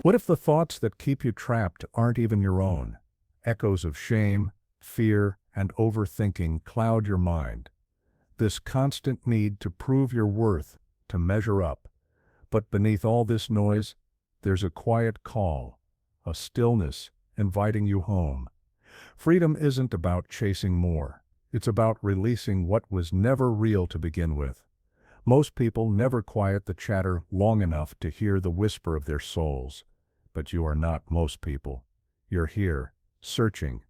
What if the thoughts that keep you trapped aren't even your own? Echoes of shame, fear, and overthinking cloud your mind. This constant need to prove your worth, to measure up. But beneath all this noise, there's a quiet call, a stillness inviting you home. Freedom isn't about chasing more. It's about releasing what was never real to begin with. Most people never quiet the chatter long enough to hear the whisper of their souls. But you are not most people. You're here, searching.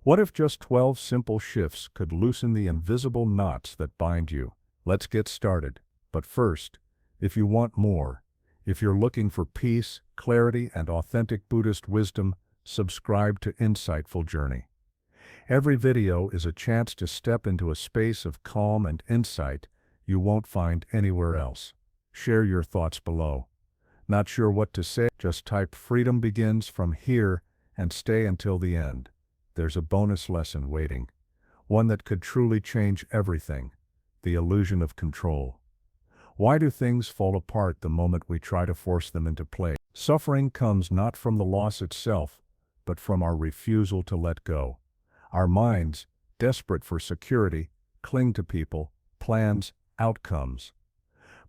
What if just 12 simple shifts could loosen the invisible knots that bind you? Let's get started. But first, if you want more, if you're looking for peace, clarity, and authentic Buddhist wisdom, subscribe to Insightful Journey. Every video is a chance to step into a space of calm and insight you won't find anywhere else. Share your thoughts below. Not sure what to say? Just type "Freedom begins from here" and stay until the end. There's a bonus lesson waiting. One that could truly change everything. The illusion of control. Why do things fall apart the moment we try to force them into place? Suffering comes not from the loss itself, but from our refusal to let go. Our minds, desperate for security, cling to people, plans, outcomes.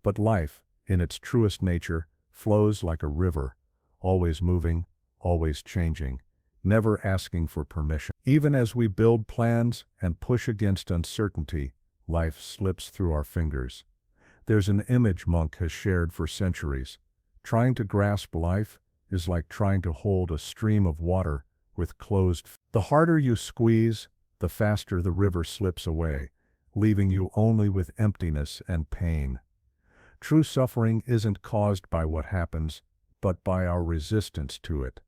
But life, in its truest nature, flows like a river, always moving, always changing, never asking for permission. Even as we build plans and push against uncertainty, life slips through our fingers. There's an image monk has shared for centuries. Trying to grasp life is like trying to hold a stream of water with closed. The harder you squeeze, the faster the river slips away, leaving you only with emptiness and pain. True suffering isn't caused by what happens, but by our resistance to it.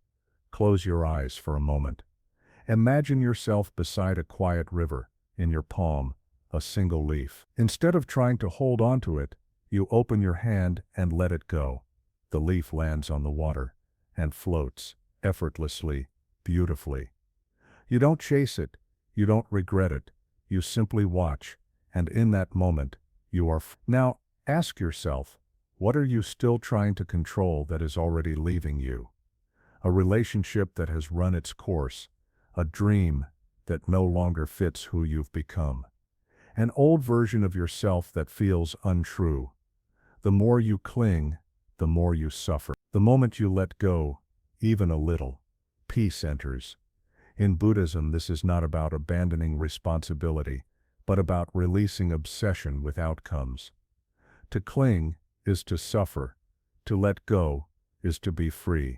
Close your eyes for a moment. Imagine yourself beside a quiet river, in your palm, a single leaf. Instead of trying to hold on to it, you open your hand and let it go. The leaf lands on the water and floats, effortlessly, beautifully. You don't chase it, you don't regret it, you simply watch, and in that moment, you are free. Now, ask yourself, what are you still trying to control that is already leaving you? A relationship that has run its course, a dream that no longer fits who you've become, an old version of yourself that feels untrue. The more you cling, the more you suffer. The moment you let go, even a little, peace enters. In Buddhism, this is not about abandoning responsibility, but about releasing obsession with outcomes. To cling is to suffer. To let go is to be free.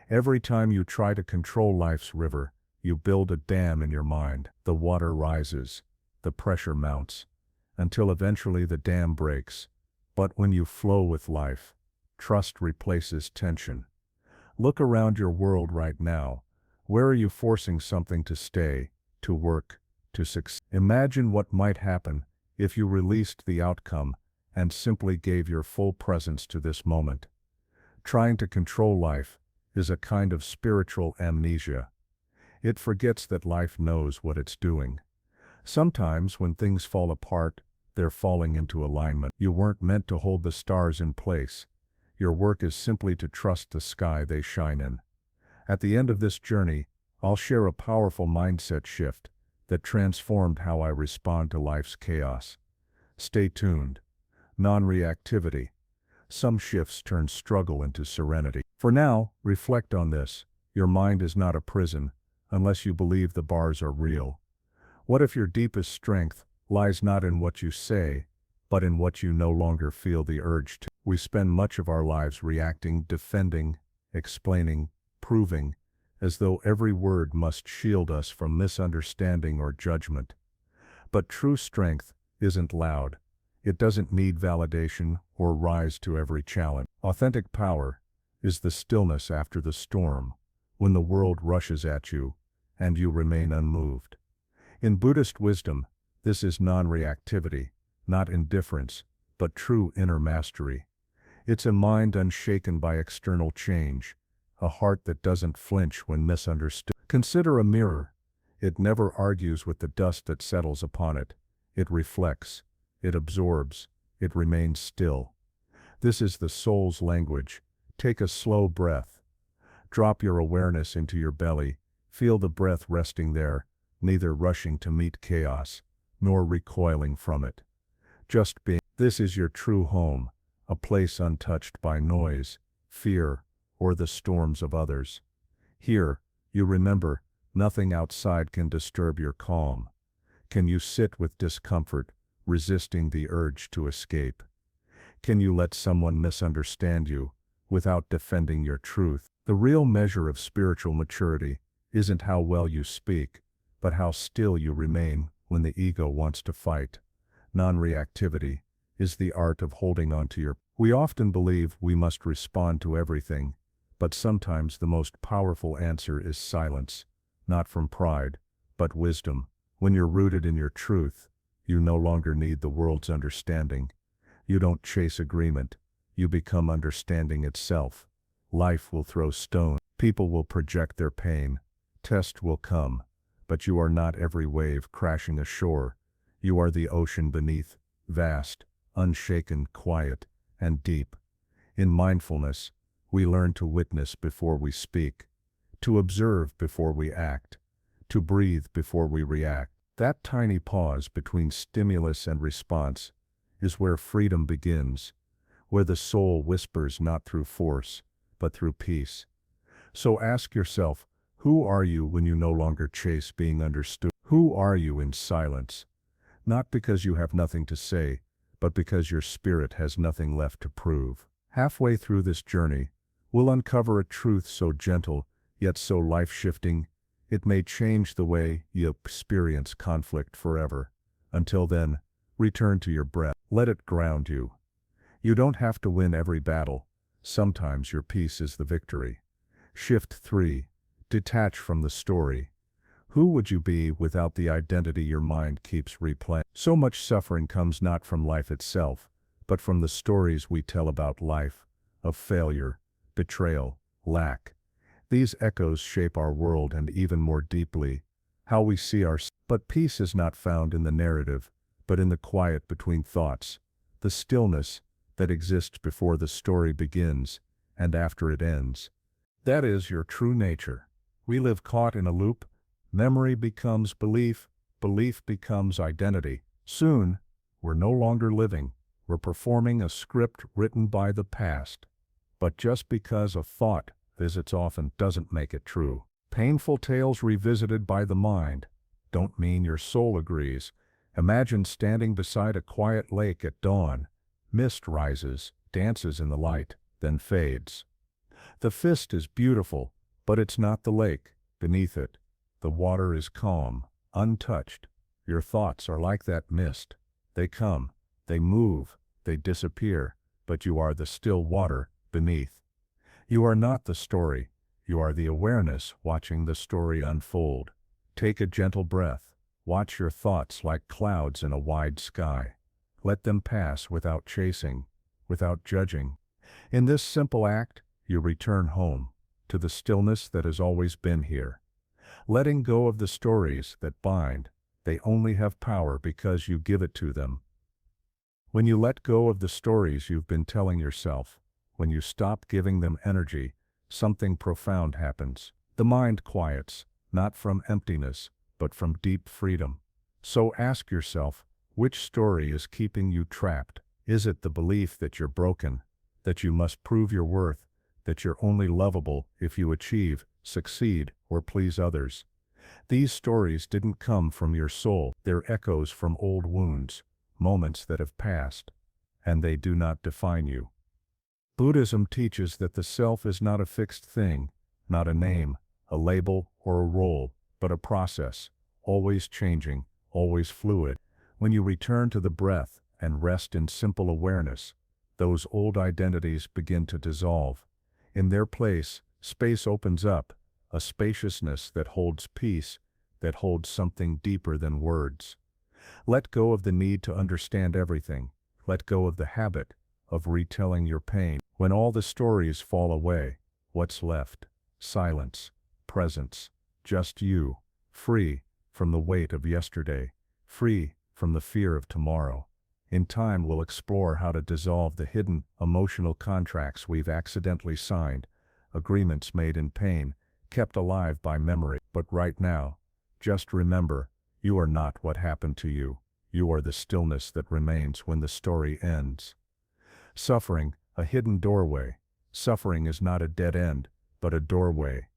Every time you try to control life's river, you build a dam in your mind. The water rises, the pressure mounts, until eventually the dam breaks. But when you flow with life, trust replaces tension. Look around your world right now. Where are you forcing something to stay, to work, to succeed? Imagine what might happen if you released the outcome and simply gave your full presence to this moment. Trying to control life is a kind of spiritual amnesia. It forgets that life knows what it's doing. Sometimes when things fall apart, they're falling into alignment. You weren't meant to hold the stars in place. Your work is simply to trust the sky they shine in. At the end of this journey, I'll share a powerful mindset shift that transformed how I respond to life's chaos. Stay tuned. Non-reactivity. Some shifts turn struggle into serenity. For now, reflect on this. Your mind is not a prison, unless you believe the bars are real. What if your deepest strength lies not in what you say, but in what you no longer feel the urge to? We spend much of our lives reacting, defending, explaining, proving, as though every word must shield us from misunderstanding or judgment. But true strength isn't loud. It doesn't need validation or rise to every challenge. Authentic power is the stillness after the storm, when the world rushes at you, and you remain unmoved. In Buddhist wisdom, this is non-reactivity, not indifference, but true inner mastery. It's a mind unshaken by external change, a heart that doesn't flinch when misunderstood. Consider a mirror. It never argues with the dust that settles upon it. It reflects, it absorbs, it remains still. This is the soul's language. Take a slow breath, Drop your awareness into your belly, feel the breath resting there, neither rushing to meet chaos, nor recoiling from it. Just being. This is your true home, a place untouched by noise, fear, or the storms of others. Here, you remember, nothing outside can disturb your calm. Can you sit with discomfort, resisting the urge to escape? Can you let someone misunderstand you, without defending your truth? The real measure of spiritual maturity isn't how well you speak, but how still you remain when the ego wants to fight. Non-reactivity is the art of holding on to your. We often believe we must respond to everything, but sometimes the most powerful answer is silence, not from pride, but wisdom. When you're rooted in your truth, you no longer need the world's understanding. You don't chase agreement, you become understanding itself. Life will throw stones, people will project their pain, tests will come, but you are not every wave crashing ashore. You are the ocean beneath, vast, unshaken, quiet, and deep. In mindfulness, we learn to witness before we speak, to observe before we act, to breathe before we react. That tiny pause between stimulus and response is where freedom begins, where the soul whispers not through force, but through peace. So ask yourself, who are you when you no longer chase being understood? Who are you in silence? Not because you have nothing to say, but because your spirit has nothing left to prove. Halfway through this journey, we'll uncover a truth so gentle, yet so life-shifting, it may change the way you experience conflict forever. Until then, return to your breath. Let it ground you. You don't have to win every battle. Sometimes your peace is the victory. Shift 3. Detach from the story. Who would you be without the identity your mind keeps replaying? So much suffering comes not from life itself, but from the stories we tell about life, of failure, betrayal, lack. These echoes shape our world and even more deeply, how we see ourselves. But peace is not found in the narrative, but in the quiet between thoughts, the stillness that exists before the story begins and after it ends. That is your true nature. We live caught in a loop. Memory becomes belief, belief becomes identity. Soon, we're no longer living, we're performing a script written by the past. But just because a thought visits often doesn't make it true. Painful tales revisited by the mind don't mean your soul agrees. Imagine standing beside a quiet lake at dawn. Mist rises, dances in the light, then fades. The fist is beautiful, but it's not the lake. Beneath it, the water is calm, untouched. Your thoughts are like that mist. They come, they move, they disappear, but you are the still water beneath. You are not the story, you are the awareness watching the story unfold. Take a gentle breath. Watch your thoughts like clouds in a wide sky. Let them pass without chasing, without judging. In this simple act, you return home, to the stillness that has always been here. Letting go of the stories that bind, they only have power because you give it to them. When you let go of the stories you've been telling yourself, when you stop giving them energy, something profound happens. The mind quiets, not from emptiness, but from deep freedom. So ask yourself, which story is keeping you trapped? Is it the belief that you're broken, that you must prove your worth, that you're only lovable if you achieve, succeed, or please others? These stories didn't come from your soul, they're echoes from old wounds, moments that have passed, and they do not define you. Buddhism teaches that the self is not a fixed thing, not a name, a label, or a role, but a process, always changing, always fluid. When you return to the breath and rest in simple awareness, those old identities begin to dissolve. In their place, space opens up, a spaciousness that holds peace, that holds something deeper than words. Let go of the need to understand everything. Let go of the habit of retelling your pain. When all the stories fall away, what's left? Silence, presence, just you, free from the weight of yesterday, free from the fear of tomorrow. In time, we'll explore how to dissolve the hidden emotional contracts we've accidentally signed, agreements made in pain, kept alive by memory. But right now, just remember, you are not what happened to you. You are the stillness that remains when the story ends. Suffering, a hidden doorway. Suffering is not a dead end, but a doorway.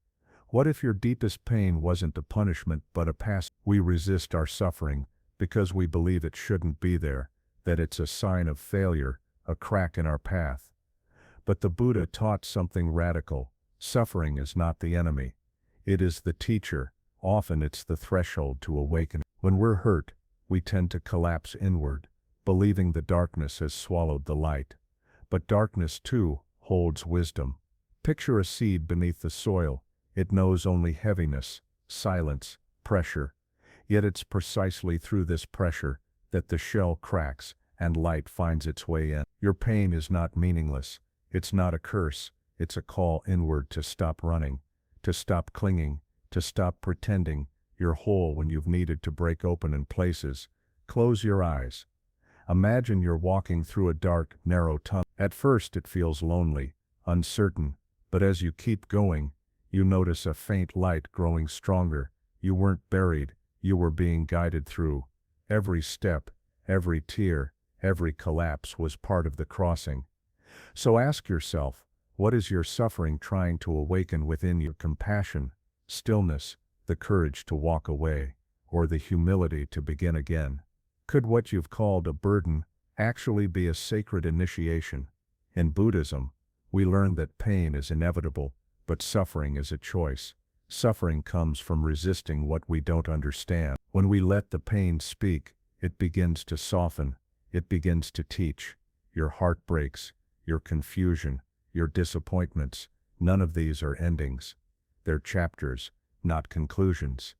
What if your deepest pain wasn't a punishment but a past? We resist our suffering because we believe it shouldn't be there, that it's a sign of failure, a crack in our path. But the Buddha taught something radical. Suffering is not the enemy. It is the teacher. Often it's the threshold to awakening. When we're hurt, we tend to collapse inward, believing the darkness has swallowed the light. But darkness, too, holds wisdom. Picture a seed beneath the soil. It knows only heaviness, silence, pressure. Yet it's precisely through this pressure that the shell cracks and light finds its way in. Your pain is not meaningless. It's not a curse. It's a call inward to stop running, to stop clinging, to stop pretending you're whole when you've needed to break open in places. Close your eyes. Imagine you're walking through a dark, narrow tunnel. At first it feels lonely, uncertain, but as you keep going, you notice a faint light growing stronger. You weren't buried, you were being guided through. Every step, every tear, every collapse was part of the crossing. So ask yourself, what is your suffering trying to awaken within you? Compassion, stillness, the courage to walk away, or the humility to begin again? Could what you've called a burden actually be a sacred initiation? In Buddhism, we learn that pain is inevitable, but suffering is a choice. Suffering comes from resisting what we don't understand. When we let the pain speak, it begins to soften, it begins to teach. Your heartbreaks, your confusion, your disappointments, none of these are endings. They're chapters, not conclusions.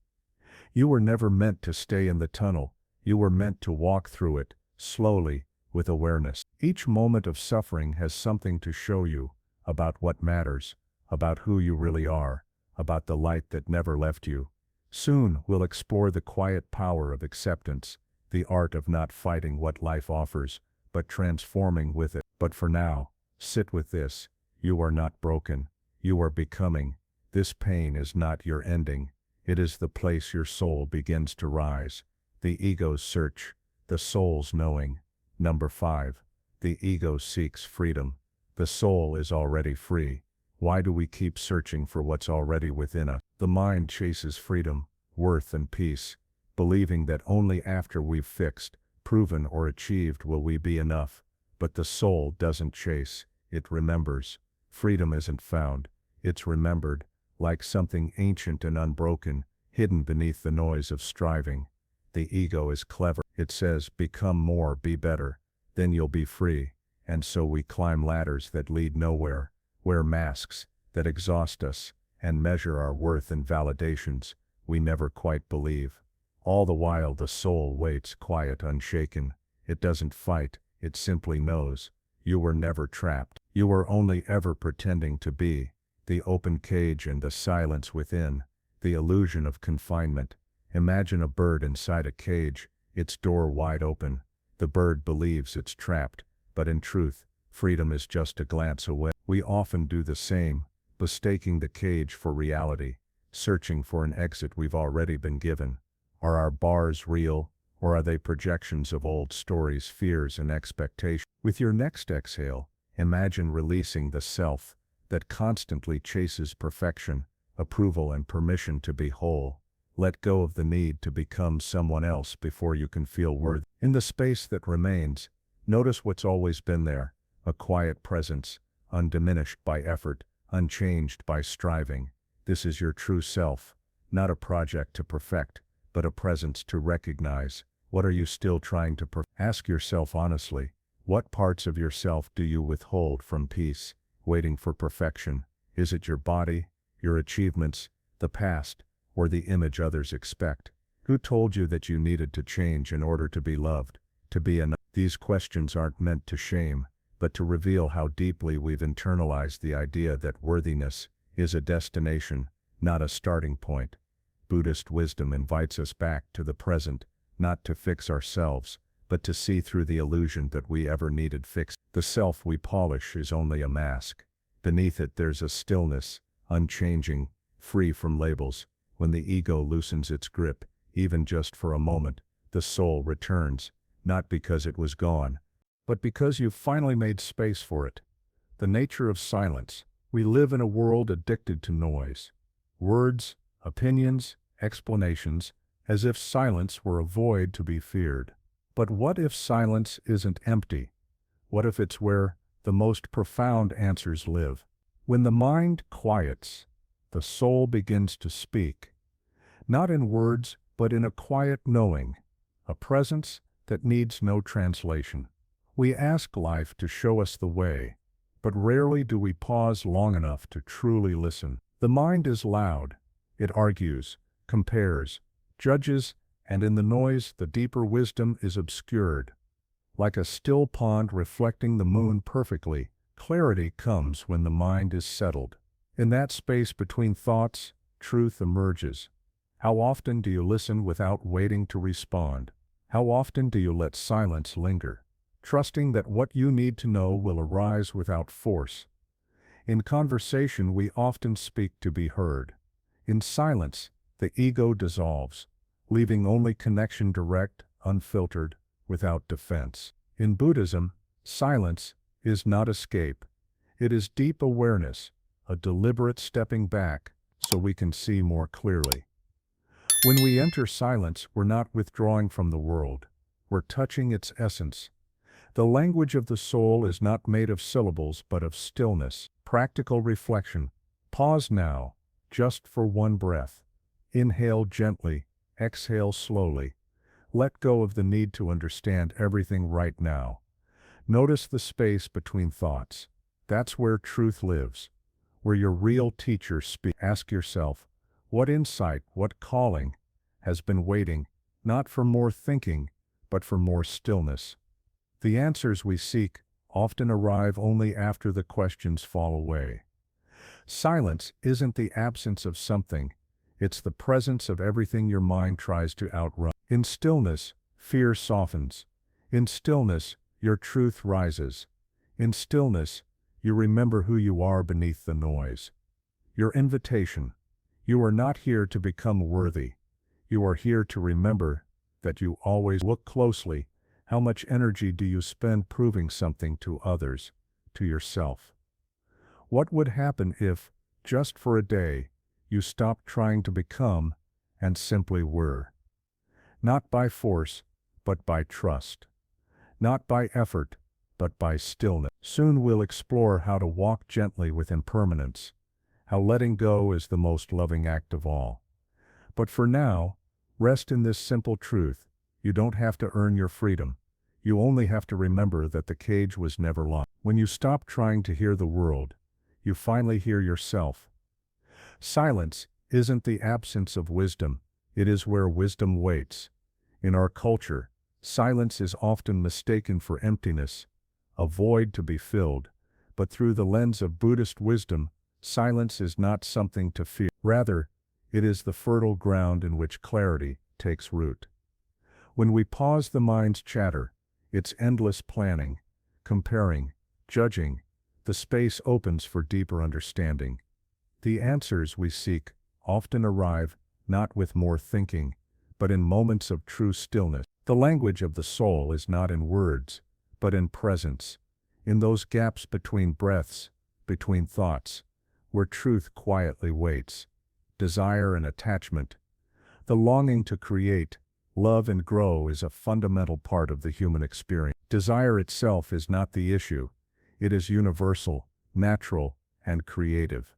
You were never meant to stay in the tunnel. You were meant to walk through it, slowly, with awareness. Each moment of suffering has something to show you about what matters, about who you really are, about the light that never left you. Soon we'll explore the quiet power of acceptance, the art of not fighting what life offers, but transforming with it. But for now, sit with this. You are not broken. You are becoming. This pain is not your ending. It is the place your soul begins to rise. The ego's search, the soul's knowing. Number 5. The ego seeks freedom. The soul is already free. Why do we keep searching for what's already within us? The mind chases freedom, worth and peace, believing that only after we've fixed, proven or achieved will we be enough. But the soul doesn't chase, it remembers. Freedom isn't found, it's remembered, like something ancient and unbroken, hidden beneath the noise of striving. The ego is clever. It says, become more, be better, then you'll be free. And so we climb ladders that lead nowhere, wear masks that exhaust us, and measure our worth in validations we never quite believe. All the while the soul waits quiet, unshaken. It doesn't fight, it simply knows. You were never trapped. You were only ever pretending to be. The open cage and the silence within, the illusion of confinement. Imagine a bird inside a cage, its door wide open. The bird believes it's trapped, but in truth, freedom is just a glance away. We often do the same, mistaking the cage for reality, searching for an exit we've already been given. Are our bars real, or are they projections of old stories, fears, and expectations? With your next exhale, imagine releasing the self that constantly chases perfection, approval, and permission to be whole. Let go of the need to become someone else before you can feel worthy. In the space that remains, notice what's always been there, a quiet presence, undiminished by effort, unchanged by striving. This is your true self, not a project to perfect, but a presence to recognize. What are you still trying to perfect? Ask yourself honestly, what parts of yourself do you withhold from peace, waiting for perfection? Is it your body, your achievements, the past, or the image others expect? Who told you that you needed to change in order to be loved, to be enough? These questions aren't meant to shame, but to reveal how deeply we've internalized the idea that worthiness is a destination, not a starting point. Buddhist wisdom invites us back to the present, not to fix ourselves, but to see through the illusion that we ever needed fixed. The self we polish is only a mask. Beneath it there's a stillness, unchanging, free from labels. When the ego loosens its grip, even just for a moment, the soul returns, not because it was gone, but because you've finally made space for it. The nature of silence. We live in a world addicted to noise. Words, opinions, explanations, as if silence were a void to be feared. But what if silence isn't empty? What if it's where the most profound answers live? When the mind quiets, the soul begins to speak, not in words, but in a quiet knowing, a presence that needs no translation. We ask life to show us the way, but rarely do we pause long enough to truly listen. The mind is loud. It argues, compares, judges, and in the noise the deeper wisdom is obscured. Like a still pond reflecting the moon perfectly, clarity comes when the mind is settled. In that space between thoughts, truth emerges. How often do you listen without waiting to respond? How often do you let silence linger, trusting that what you need to know will arise without force? In conversation we often speak to be heard. In silence, the ego dissolves, leaving only connection direct, unfiltered, without defense. In Buddhism, silence is not escape. It is deep awareness, a deliberate stepping back so we can see more clearly. When we enter silence, we're not withdrawing from the world. We're touching its essence. The language of the soul is not made of syllables but of stillness. Practical reflection. Pause now, just for one breath. Inhale gently, exhale slowly. Let go of the need to understand everything right now. Notice the space between thoughts. That's where truth lives, where your real teacher speaks. Ask yourself, what insight, what calling has been waiting, not for more thinking, but for more stillness? The answers we seek often arrive only after the questions fall away. Silence isn't the absence of something, it's the presence of everything your mind tries to outrun. In stillness, fear softens. In stillness, your truth rises. In stillness, you remember who you are beneath the noise. Your invitation. You are not here to become worthy. You are here to remember that you always look closely. How much energy do you spend proving something to others, to yourself? What would happen if, just for a day, you stopped trying to become and simply were? Not by force, but by trust. Not by effort, but by stillness. Soon we'll explore how to walk gently with impermanence, how letting go is the most loving act of all. But for now, rest in this simple truth: you don't have to earn your freedom. You only have to remember that the cage was never locked. When you stop trying to hear the world, you finally hear yourself. Silence isn't the absence of wisdom, it is where wisdom waits. In our culture, silence is often mistaken for emptiness, a void to be filled, but through the lens of Buddhist wisdom, silence is not something to fear. Rather, it is the fertile ground in which clarity takes root. When we pause the mind's chatter, its endless planning, comparing, judging, the space opens for deeper understanding. The answers we seek often arrive not with more thinking, but in moments of true stillness. The language of the soul is not in words, but in presence, in those gaps between breaths, between thoughts, where truth quietly waits. Desire and attachment. The longing to create, love and grow is a fundamental part of the human experience. Desire itself is not the issue. It is universal, natural, and creative.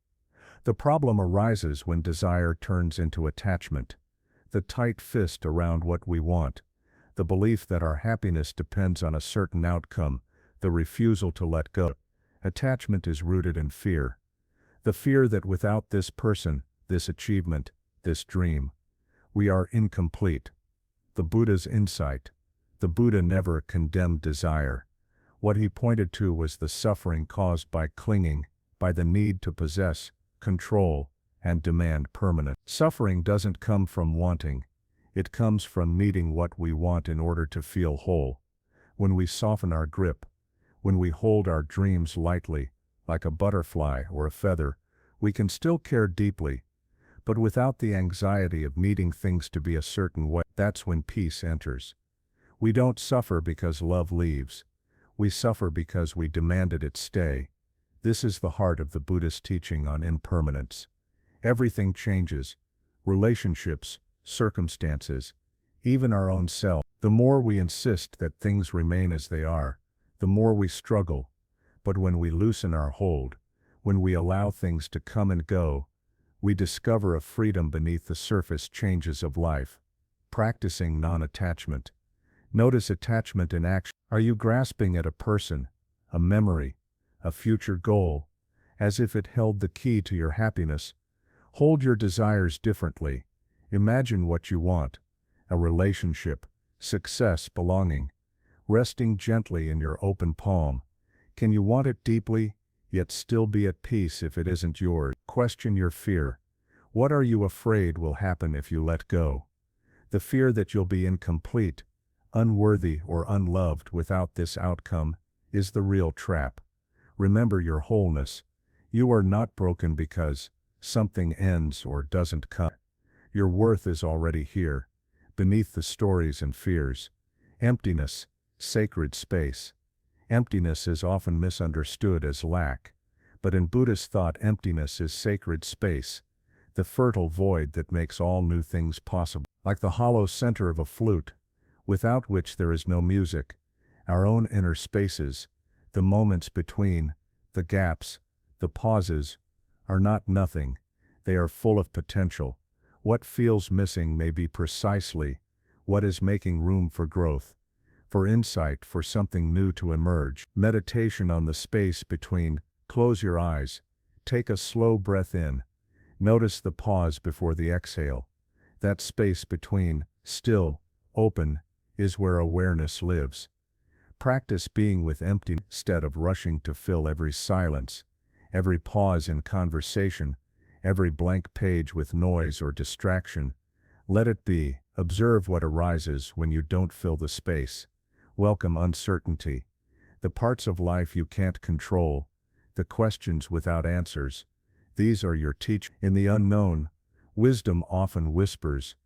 The problem arises when desire turns into attachment, the tight fist around what we want, the belief that our happiness depends on a certain outcome, the refusal to let go. Attachment is rooted in fear. The fear that without this person, this achievement, this dream, we are incomplete. The Buddha's insight. The Buddha never condemned desire. What he pointed to was the suffering caused by clinging, by the need to possess, control, and demand permanence. Suffering doesn't come from wanting. It comes from needing what we want in order to feel whole. When we soften our grip, when we hold our dreams lightly, like a butterfly or a feather, we can still care deeply, but without the anxiety of needing things to be a certain way. That's when peace enters. We don't suffer because love leaves. We suffer because we demanded it stay. This is the heart of the Buddhist teaching on impermanence. Everything changes. Relationships, circumstances, even our own self. The more we insist that things remain as they are, the more we struggle. But when we loosen our hold, when we allow things to come and go, we discover a freedom beneath the surface changes of life. Practicing non-attachment. Notice attachment in action. Are you grasping at a person, a memory, a future goal, as if it held the key to your happiness? Hold your desires differently. Imagine what you want: a relationship, success, belonging, resting gently in your open palm. Can you want it deeply, yet still be at peace if it isn't yours? Question your fear. What are you afraid will happen if you let go? The fear that you'll be incomplete, unworthy, or unloved without this outcome is the real trap. Remember your wholeness. You are not broken because something ends or doesn't come. Your worth is already here, beneath the stories and fears. Emptiness, sacred space. Emptiness is often misunderstood as lack, but in Buddhist thought emptiness is sacred space, the fertile void that makes all new things possible. Like the hollow center of a flute, without which there is no music, our own inner spaces, the moments between, the gaps, the pauses, are not nothing. They are full of potential. What feels missing may be precisely what is making room for growth, for insight, for something new to emerge. Meditation on the space between. Close your eyes. Take a slow breath in. Notice the pause before the exhale. That space between, still, open, is where awareness lives. Practice being with emptiness instead of rushing to fill every silence, every pause in conversation, every blank page with noise or distraction. Let it be. Observe what arises when you don't fill the space. Welcome uncertainty, the parts of life you can't control, the questions without answers. These are your teachers. In the unknown, wisdom often whispers.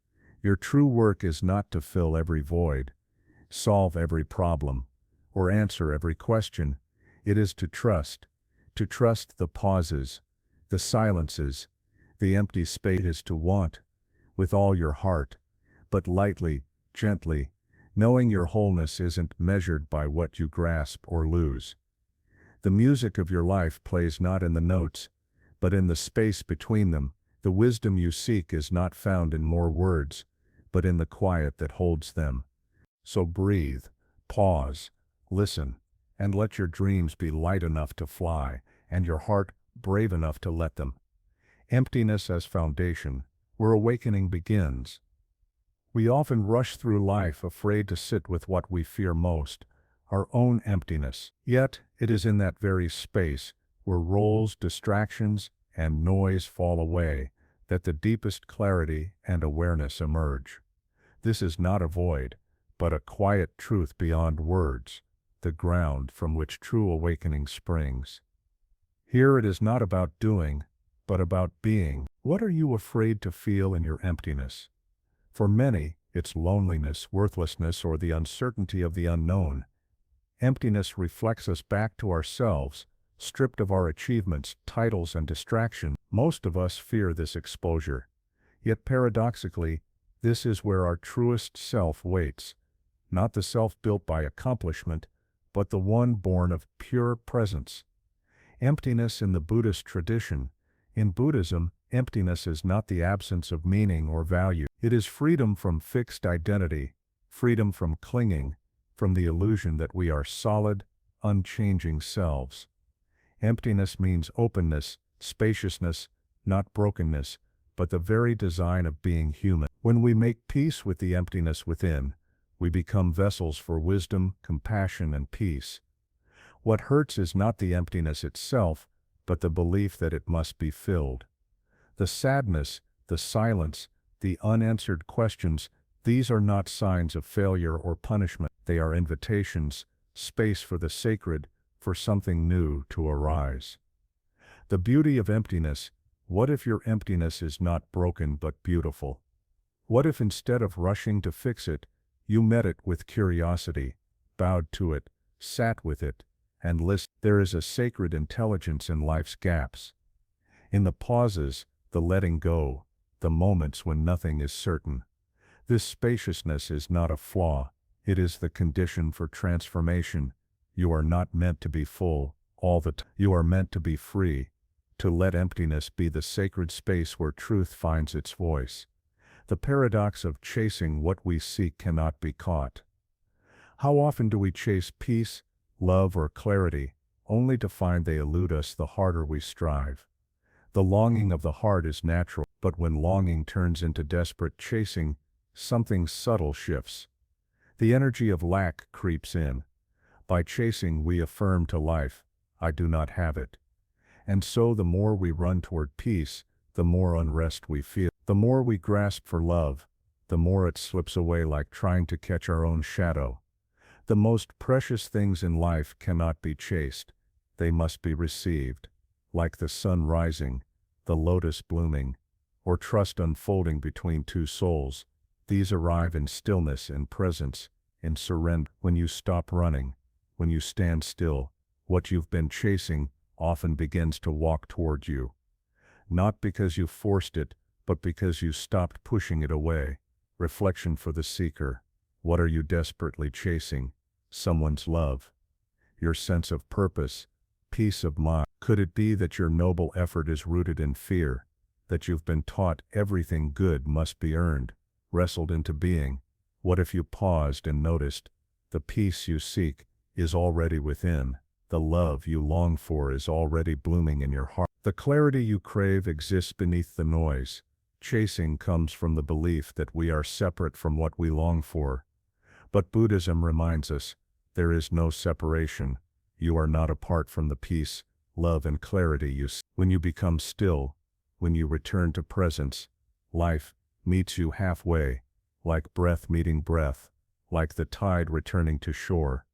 Your true work is not to fill every void, solve every problem, or answer every question. It is to trust the pauses, the silences, the empty space. It is to want, with all your heart, but lightly, gently, knowing your wholeness isn't measured by what you grasp or lose. The music of your life plays not in the notes, but in the space between them. The wisdom you seek is not found in more words, but in the quiet that holds them. So breathe, pause, listen, and let your dreams be light enough to fly, and your heart brave enough to let them. Emptiness as foundation, where awakening begins. We often rush through life afraid to sit with what we fear most, our own emptiness. Yet, it is in that very space, where roles, distractions, and noise fall away, that the deepest clarity and awareness emerge. This is not a void, but a quiet truth beyond words, the ground from which true awakening springs. Here it is not about doing, but about being. What are you afraid to feel in your emptiness? For many, it's loneliness, worthlessness, or the uncertainty of the unknown. Emptiness reflects us back to ourselves, stripped of our achievements, titles, and distraction. Most of us fear this exposure. Yet paradoxically, this is where our truest self waits. Not the self built by accomplishment, but the one born of pure presence. Emptiness in the Buddhist tradition. In Buddhism, emptiness is not the absence of meaning or value. It is freedom from fixed identity, freedom from clinging, from the illusion that we are solid, unchanging selves. Emptiness means openness, spaciousness, not brokenness, but the very design of being human. When we make peace with the emptiness within, we become vessels for wisdom, compassion, and peace. What hurts is not the emptiness itself, but the belief that it must be filled. The sadness, the silence, the unanswered questions, these are not signs of failure or punishment. They are invitations, space for the sacred, for something new to arise. The beauty of emptiness. What if your emptiness is not broken but beautiful? What if instead of rushing to fix it, you met it with curiosity, bowed to it, sat with it, and listened? There is a sacred intelligence in life's gaps. In the pauses, the letting go, the moments when nothing is certain. This spaciousness is not a flaw, it is the condition for transformation. You are not meant to be full all the time. You are meant to be free, to let emptiness be the sacred space where truth finds its voice. The paradox of chasing what we seek cannot be caught. How often do we chase peace, love, or clarity, only to find they elude us the harder we strive? The longing of the heart is natural, but when longing turns into desperate chasing, something subtle shifts. The energy of lack creeps in. By chasing, we affirm to life, I do not have it. And so the more we run toward peace, the more unrest we feel. The more we grasp for love, the more it slips away like trying to catch our own shadow. The most precious things in life cannot be chased, they must be received, like the sun rising, the lotus blooming, or trust unfolding between two souls. These arrive in stillness and presence, in surrender. When you stop running, when you stand still, what you've been chasing often begins to walk toward you. Not because you forced it, but because you stopped pushing it away. Reflection for the seeker. What are you desperately chasing? Someone's love? Your sense of purpose? Peace of mind? Could it be that your noble effort is rooted in fear? That you've been taught everything good must be earned, wrestled into being? What if you paused and noticed, the peace you seek is already within, the love you long for is already blooming in your heart. The clarity you crave exists beneath the noise. Chasing comes from the belief that we are separate from what we long for. But Buddhism reminds us, there is no separation. You are not apart from the peace, love, and clarity you seek. When you become still, when you return to presence, life meets you halfway, like breath meeting breath, like the tide returning to shore.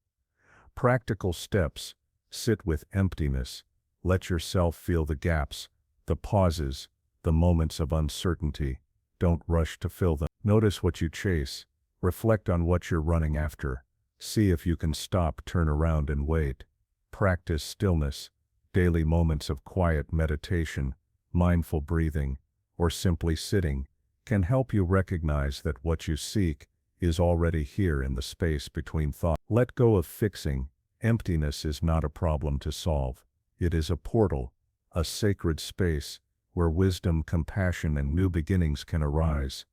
Practical steps. Sit with emptiness. Let yourself feel the gaps, the pauses, the moments of uncertainty. Don't rush to fill them. Notice what you chase. Reflect on what you're running after. See if you can stop, turn around, and wait. Practice stillness. Daily moments of quiet meditation, mindful breathing, or simply sitting can help you recognize that what you seek is already here in the space between thoughts. Let go of fixing. Emptiness is not a problem to solve. It is a portal, a sacred space, where wisdom, compassion, and new beginnings can arise.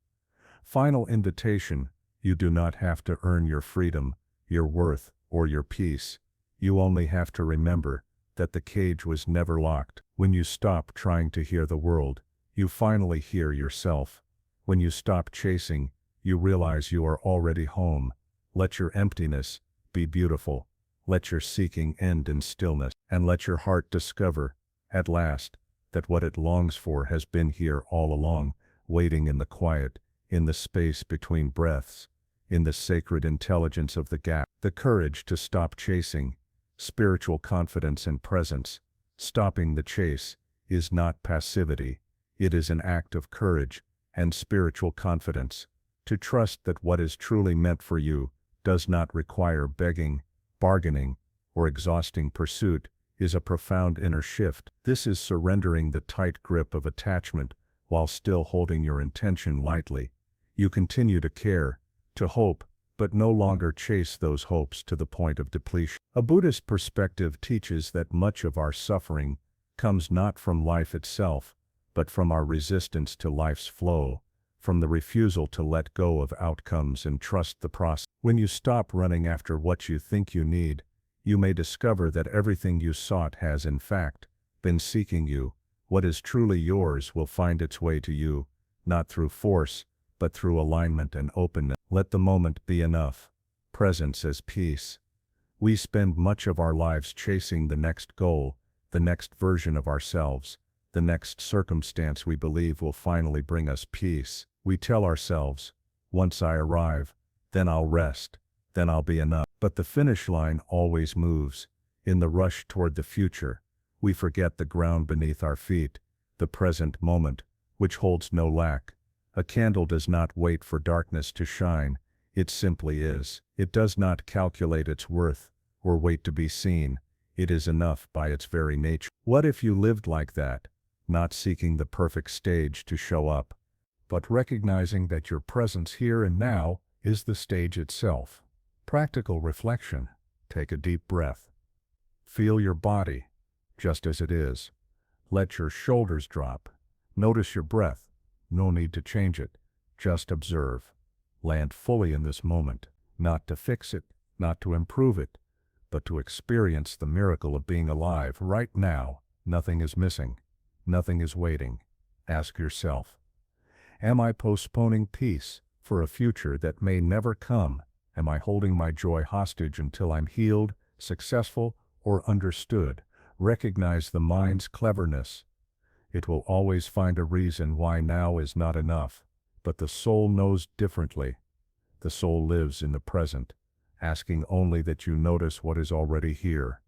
Final invitation. You do not have to earn your freedom, your worth, or your peace. You only have to remember that the cage was never locked. When you stop trying to hear the world, you finally hear yourself. When you stop chasing, you realize you are already home. Let your emptiness be beautiful. Let your seeking end in stillness, and let your heart discover, at last, that what it longs for has been here all along, waiting in the quiet, in the space between breaths, in the sacred intelligence of the gap. The courage to stop chasing, spiritual confidence and presence. Stopping the chase is not passivity, it is an act of courage and spiritual confidence. To trust that what is truly meant for you does not require begging, bargaining, or exhausting pursuit is a profound inner shift. This is surrendering the tight grip of attachment while still holding your intention lightly. You continue to care, to hope, but no longer chase those hopes to the point of depletion. A Buddhist perspective teaches that much of our suffering comes not from life itself, but from our resistance to life's flow, from the refusal to let go of outcomes and trust the process. When you stop running after what you think you need, you may discover that everything you sought has in fact been seeking you. What is truly yours will find its way to you, not through force, but through alignment and openness. Let the moment be enough. Presence as peace. We spend much of our lives chasing the next goal, the next version of ourselves, the next circumstance we believe will finally bring us peace. We tell ourselves, once I arrive, then I'll rest, then I'll be enough. But the finish line always moves. In the rush toward the future, We forget the ground beneath our feet, the present moment, which holds no lack. A candle does not wait for darkness to shine, it simply is. It does not calculate its worth, or wait to be seen, it is enough by its very nature. What if you lived like that, not seeking the perfect stage to show up, but recognizing that your presence here and now is the stage itself? Practical reflection. Take a deep breath. Feel your body, just as it is. Let your shoulders drop. Notice your breath. No need to change it. Just observe. Land fully in this moment, not to fix it, not to improve it, but to experience the miracle of being alive right now. Nothing is missing. Nothing is waiting. Ask yourself, am I postponing peace for a future that may never come? Am I holding my joy hostage until I'm healed, successful, or understood? Recognize the mind's cleverness. It will always find a reason why now is not enough, but the soul knows differently. The soul lives in the present, asking only that you notice what is already here.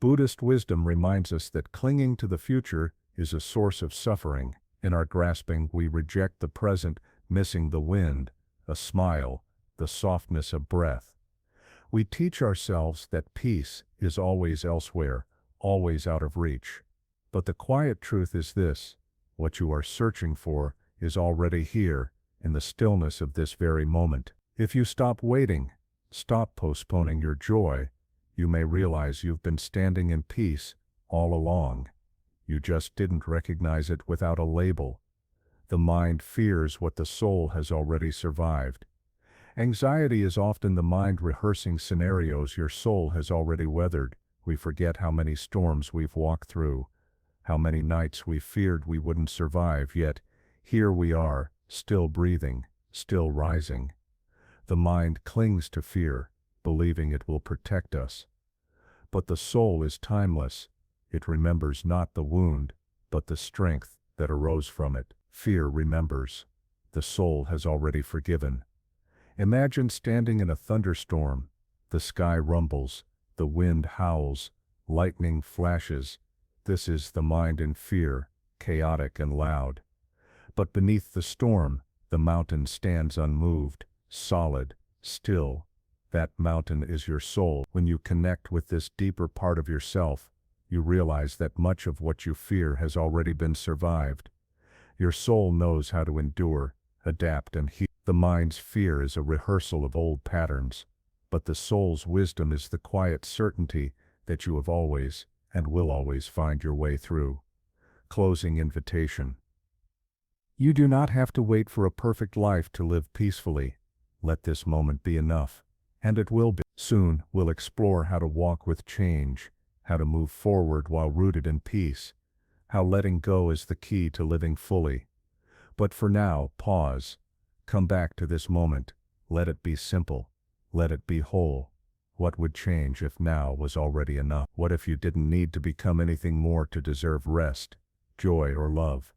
Buddhist wisdom reminds us that clinging to the future is a source of suffering. In our grasping, we reject the present, missing the wind, a smile, the softness of breath. We teach ourselves that peace is always elsewhere, always out of reach. But the quiet truth is this: what you are searching for is already here, in the stillness of this very moment. If you stop waiting, stop postponing your joy, you may realize you've been standing in peace all along. You just didn't recognize it without a label. The mind fears what the soul has already survived. Anxiety is often the mind rehearsing scenarios your soul has already weathered. We forget how many storms we've walked through, how many nights we feared we wouldn't survive, yet here we are, still breathing, still rising. The mind clings to fear, believing it will protect us. But the soul is timeless. It remembers not the wound, but the strength that arose from it. Fear remembers. The soul has already forgiven. Imagine standing in a thunderstorm. The sky rumbles, the wind howls, lightning flashes. This is the mind in fear, chaotic and loud. But beneath the storm, the mountain stands unmoved, solid, still. That mountain is your soul. When you connect with this deeper part of yourself, you realize that much of what you fear has already been survived. Your soul knows how to endure, adapt, and heal. The mind's fear is a rehearsal of old patterns, but the soul's wisdom is the quiet certainty that you have always and will always find your way through. Closing invitation. You do not have to wait for a perfect life to live peacefully. Let this moment be enough, and it will be. Soon we'll explore how to walk with change, how to move forward while rooted in peace, how letting go is the key to living fully. But for now, pause. Come back to this moment. Let it be simple. Let it be whole. What would change if now was already enough? What if you didn't need to become anything more to deserve rest, joy, or love?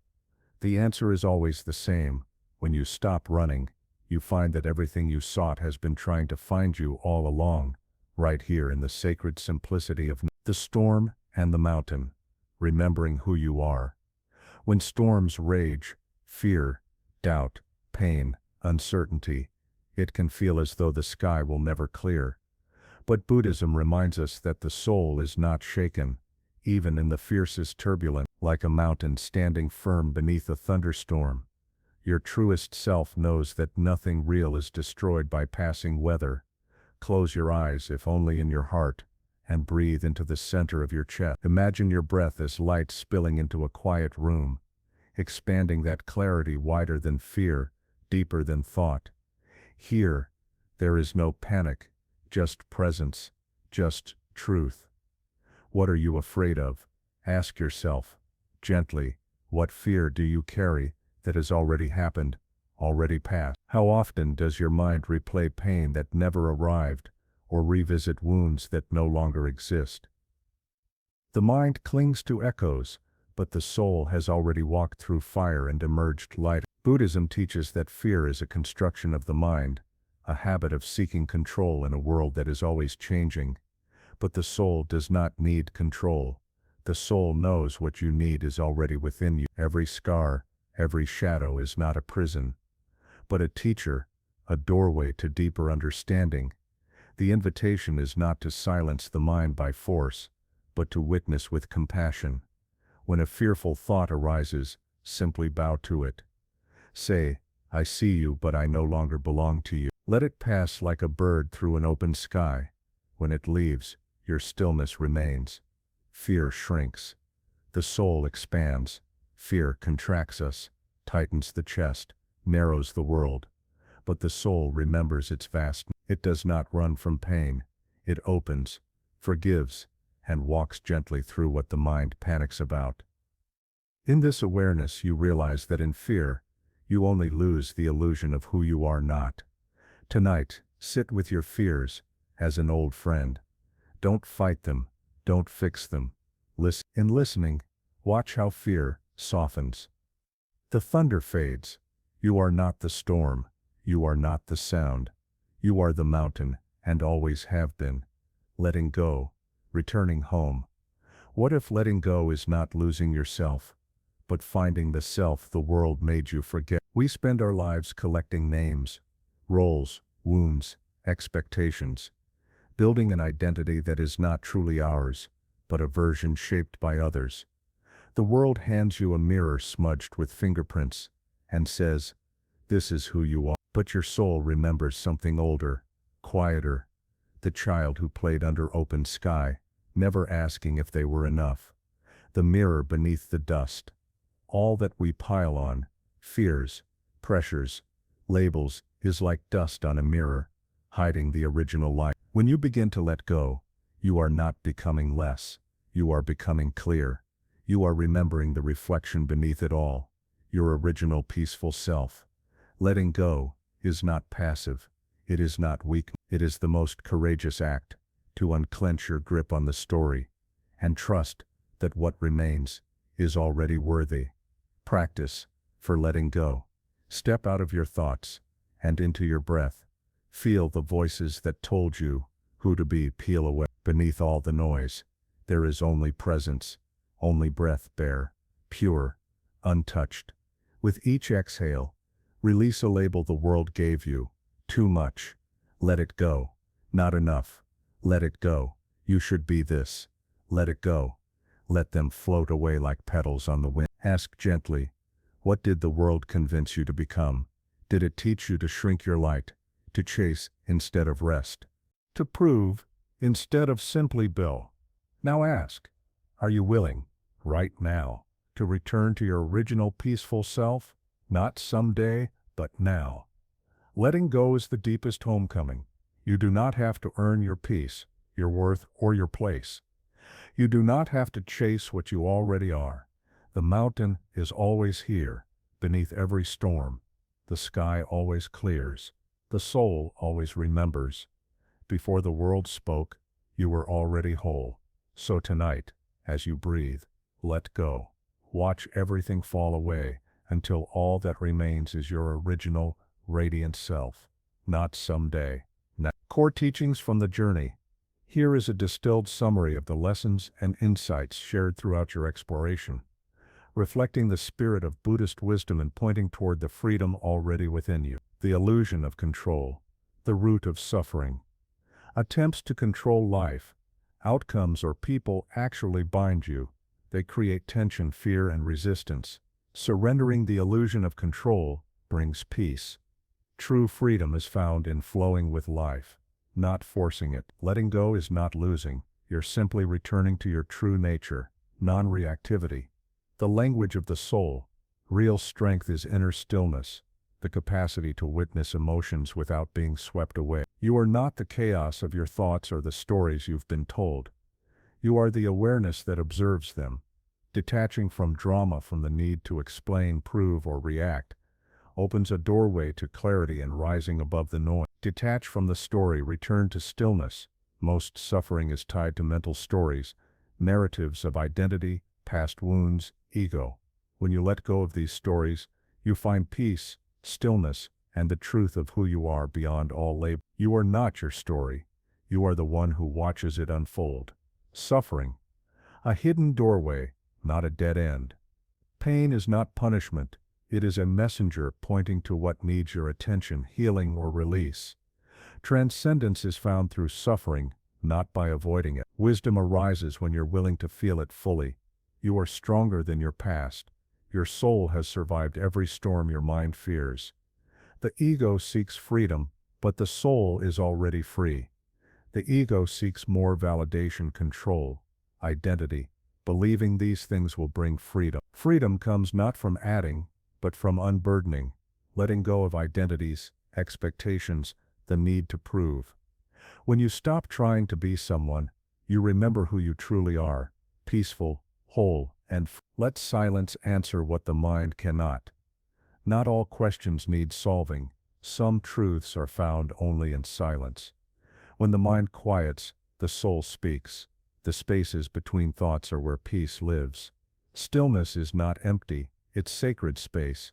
The answer is always the same. When you stop running, you find that everything you sought has been trying to find you all along, right here in the sacred simplicity of the storm and the mountain, remembering who you are. When storms rage, fear, doubt, pain, uncertainty, it can feel as though the sky will never clear. But Buddhism reminds us that the soul is not shaken, even in the fiercest turbulence. Like a mountain standing firm beneath a thunderstorm, your truest self knows that nothing real is destroyed by passing weather. Close your eyes, if only in your heart, and breathe into the center of your chest. Imagine your breath as light spilling into a quiet room, expanding that clarity wider than fear, deeper than thought. Here, there is no panic, just presence, just truth. What are you afraid of? Ask yourself, gently, what fear do you carry that has already happened, already passed? How often does your mind replay pain that never arrived, or revisit wounds that no longer exist? The mind clings to echoes, but the soul has already walked through fire and emerged lighter. Buddhism teaches that fear is a construction of the mind, a habit of seeking control in a world that is always changing. But the soul does not need control. The soul knows what you need is already within you. Every scar, every shadow is not a prison, but a teacher, a doorway to deeper understanding. The invitation is not to silence the mind by force, but to witness with compassion. When a fearful thought arises, simply bow to it. Say, I see you, but I no longer belong to you. Let it pass like a bird through an open sky. When it leaves, your stillness remains. Fear shrinks. The soul expands. Fear contracts us, tightens the chest, narrows the world. But the soul remembers its vastness. It does not run from pain. It opens, forgives, and walks gently through what the mind panics about. In this awareness you realize that in fear, you only lose the illusion of who you are not. Tonight, sit with your fears, as an old friend. Don't fight them, don't fix them. Listen. In listening, watch how fear softens. The thunder fades. You are not the storm, you are not the sound. You are the mountain, and always have been. Letting go, returning home. What if letting go is not losing yourself, but finding the self the world made you forget? We spend our lives collecting names, roles, wounds, expectations, building an identity that is not truly ours, but a version shaped by others. The world hands you a mirror smudged with fingerprints, and says, this is who you are. But your soul remembers something older, quieter, the child who played under open sky, never asking if they were enough. The mirror beneath the dust. All that we pile on, fears, pressures, labels, is like dust on a mirror, hiding the original light. When you begin to let go, you are not becoming less, you are becoming clear. You are remembering the reflection beneath it all, your original peaceful self. Letting go is not passive, it is not weak, it is the most courageous act, to unclench your grip on the story, and trust that what remains is already worthy. Practice for letting go. Step out of your thoughts and into your breath. Feel the voices that told you who to be peel away. Beneath all the noise, there is only presence, only breath bare, pure, untouched. With each exhale, release a label the world gave you. Too much. Let it go. Not enough. Let it go. You should be this. Let it go. Let them float away like petals on the wind. Ask gently, what did the world convince you to become? Did it teach you to shrink your light, to chase instead of rest, to prove instead of simply be? Now ask, are you willing, right now, to return to your original peaceful self? Not someday, but now. Letting go is the deepest homecoming. You do not have to earn your peace, your worth, or your place. You do not have to chase what you already are. The mountain is always here, beneath every storm. The sky always clears. The soul always remembers. Before the world spoke, you were already whole. So tonight, as you breathe, let go. Watch everything fall away, until all that remains is your original, radiant self. Not someday. Now. Core teachings from the journey. Here is a distilled summary of the lessons and insights shared throughout your exploration, reflecting the spirit of Buddhist wisdom and pointing toward the freedom already within you. The illusion of control, the root of suffering. Attempts to control life, outcomes, or people actually bind you. They create tension, fear, and resistance. Surrendering the illusion of control brings peace. True freedom is found in flowing with life, not forcing it. Letting go is not losing, you're simply returning to your true nature, non-reactivity. The language of the soul. Real strength is inner stillness, the capacity to witness emotions without being swept away. You are not the chaos of your thoughts or the stories you've been told. You are the awareness that observes them. Detaching from drama, from the need to explain, prove, or react, opens a doorway to clarity and rising above the noise. Detach from the story, return to stillness. Most suffering is tied to mental stories, narratives of identity, past wounds, ego. When you let go of these stories, you find peace, stillness, and the truth of who you are beyond all label. You are not your story. You are the one who watches it unfold. Suffering. A hidden doorway, not a dead end. Pain is not punishment, it is a messenger pointing to what needs your attention, healing, or release. Transcendence is found through suffering, not by avoiding it. Wisdom arises when you're willing to feel it fully. You are stronger than your past. Your soul has survived every storm your mind fears. The ego seeks freedom, but the soul is already free. The ego seeks more validation, control, identity. Believing these things will bring freedom. Freedom comes not from adding, but from unburdening, letting go of identities, expectations, the need to prove. When you stop trying to be someone, you remember who you truly are, peaceful, whole, and free. Let silence answer what the mind cannot. Not all questions need solving. Some truths are found only in silence. When the mind quiets, the soul speaks. The spaces between thoughts are where peace lives. Stillness is not empty, it's sacred space,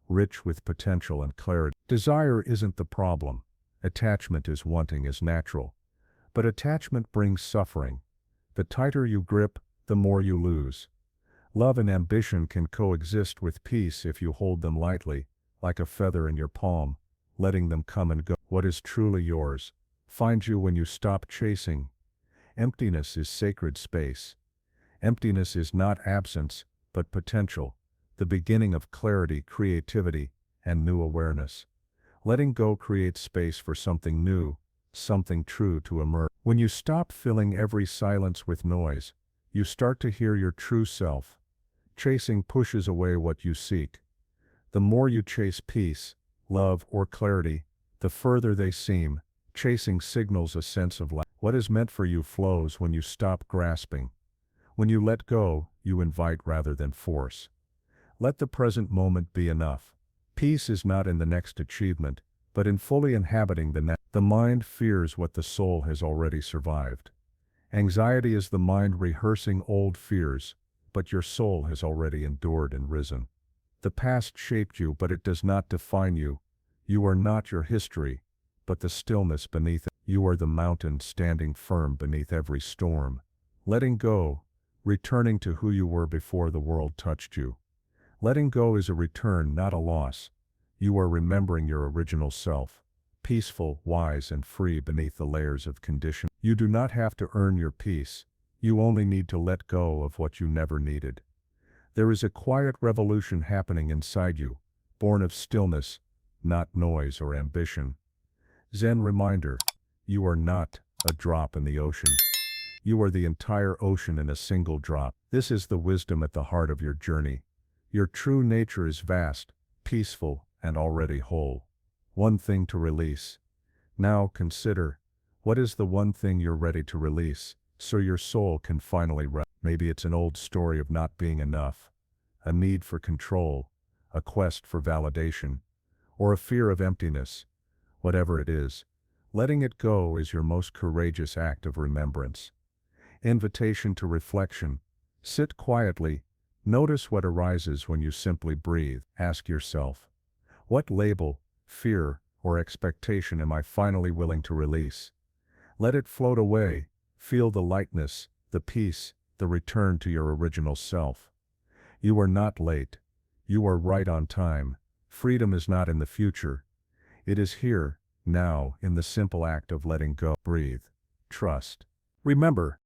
rich with potential and clarity. Desire isn't the problem. Attachment is wanting is natural. But attachment brings suffering. The tighter you grip, the more you lose. Love and ambition can coexist with peace if you hold them lightly, like a feather in your palm, letting them come and go. What is truly yours finds you when you stop chasing. Emptiness is sacred space. Emptiness is not absence, but potential, the beginning of clarity, creativity, and new awareness. Letting go creates space for something new, something true to emerge. When you stop filling every silence with noise, you start to hear your true self. Chasing pushes away what you seek. The more you chase peace, love, or clarity, the further they seem. Chasing signals a sense of lack. What is meant for you flows when you stop grasping. When you let go, you invite rather than force. Let the present moment be enough. Peace is not in the next achievement, but in fully inhabiting the next. The mind fears what the soul has already survived. Anxiety is the mind rehearsing old fears, but your soul has already endured and risen. The past shaped you, but it does not define you. You are not your history, but the stillness beneath it. You are the mountain standing firm beneath every storm. Letting go, returning to who you were before the world touched you. Letting go is a return, not a loss. You are remembering your original self, peaceful, wise, and free beneath the layers of condition. You do not have to earn your peace. You only need to let go of what you never needed. There is a quiet revolution happening inside you, born of stillness, not noise or ambition. Zen reminder, you are not a drop in the ocean. You are the entire ocean in a single drop. This is the wisdom at the heart of your journey. Your true nature is vast, peaceful, and already whole. One thing to release. Now consider, what is the one thing you're ready to release, so your soul can finally rest? Maybe it's an old story of not being enough, a need for control, a quest for validation, or a fear of emptiness. Whatever it is, letting it go is your most courageous act of remembrance. Invitation to reflection. Sit quietly. Notice what arises when you simply breathe. Ask yourself, what label, fear, or expectation am I finally willing to release? Let it float away. Feel the lightness, the peace, the return to your original self. You are not late. You are right on time. Freedom is not in the future. It is here, now, in the simple act of letting go. Breathe. Trust. Remember,